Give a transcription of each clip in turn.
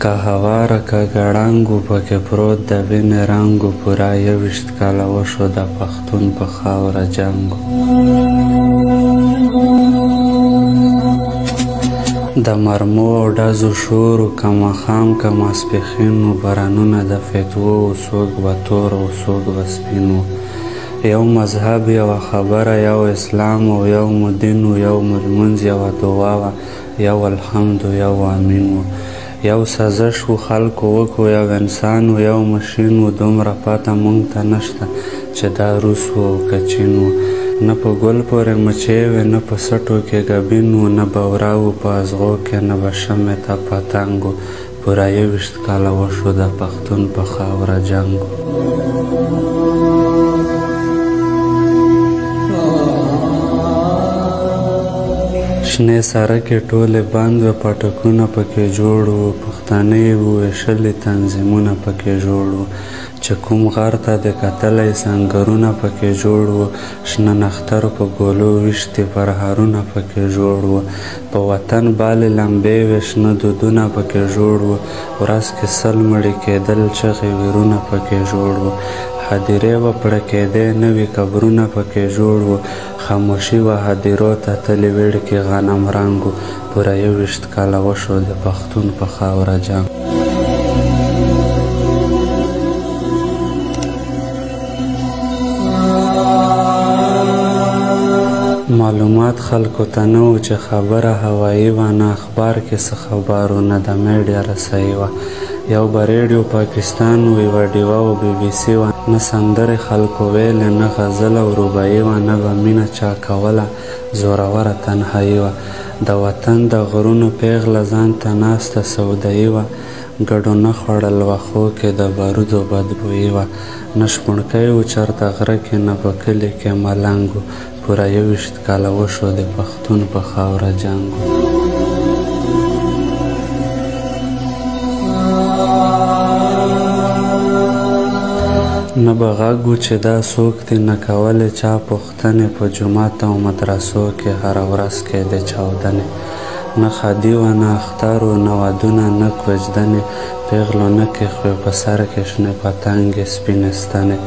که هواره که ګړنګ پکې پروت د وینې رنګ پوره 21 کاله وشو د پښتون په خاوره جنګ د مرمو او ډزو شور که ماښام که ماسپښین و بارانونه د فتوو څوک به تور او څوک به سپین و یو مذهب یوه خبره یو اسلام او یو مو دین و یو مو لمونځ یوه دعا وه یو الحمد و یو امین و یو سازش و خلکو وکړو یو انسان و یو مشین و دومره پته مونږ ته نشته چې دا روس و او که چین و نه په ګل پورې مچۍ وې نه په سټو کې ګبین و نه بورا و په ازغو کې نه به شمې ته پتنګ و پوره 21 کاله وشو د پښتون په خاوره جنګ شنې سړکې ټولې بند وې پټکونه پکې جوړ وو پښتانه یې وویشلي تنظیمونه پکې جوړ وو چې کوم غر ته د کتلی سنګرونه پکې جوړ وو شنه نخترو په ګولو ویشتې پرهارونه پکې جوړ وو په وطن بالې لمبې وې شنه دودونه پکې جوړ وو ورځ کې 100 مړي کېدل چغې ویرونه پکې جوړ وو هدیرې به پړه کېدې نوي قبرونه پکې جوړ وو خاموشي وه هدیرو ته تلې ویړکې غنم رنګ و پوره 21 کاله وشو د پښتون په خاوره جنګ معلومات خلکو ته نه و چې خبره هوایي وه نه اخبار کې څه خبر و نه د میډیا رسایي وه یو به ریډیو پاکستان و یوه ډیوه و بي بي سي وه نه سندرې خلکو ویلې نه غزل او روبایي وه نه به مینه چا کوله زوروره تنهایي وه د وطن د غرونو پیغله ځان ته ناسته سودایي وه ګډو نه خوړل وښو کې د بارودو بدبویي وه نه شپونکی و چرته غره کې نه په کلي کې ملنګ و پوره 21 کاله وشو د پښتون په خاوره جنګ نه به غږ و چې دا څوک دي نه کولې چا پوښتنې په جومات او مدرسو کې هره ورځ کېدې چاودنې نه خدي وه نه اختر و نه ودونه نه کوژدنې پیغلو نه کښوې په سر کې شنې پتنګې سپینې ستنې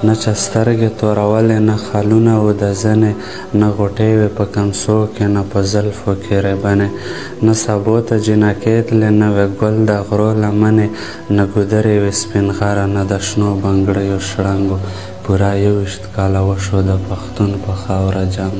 نه چا سترګې تورولې نه خلونه و د زنې نه غوټۍ وې په کمسو کې نه په زلفو کې ریبنې نه سبو ته جنکۍ تلې نه وې ګل د غرو لمنې نه ګودرې وې سپین غره نه د شنو بنګړیو شړنګ پوره 21 کاله وشو د پښتون په خاوره جنګ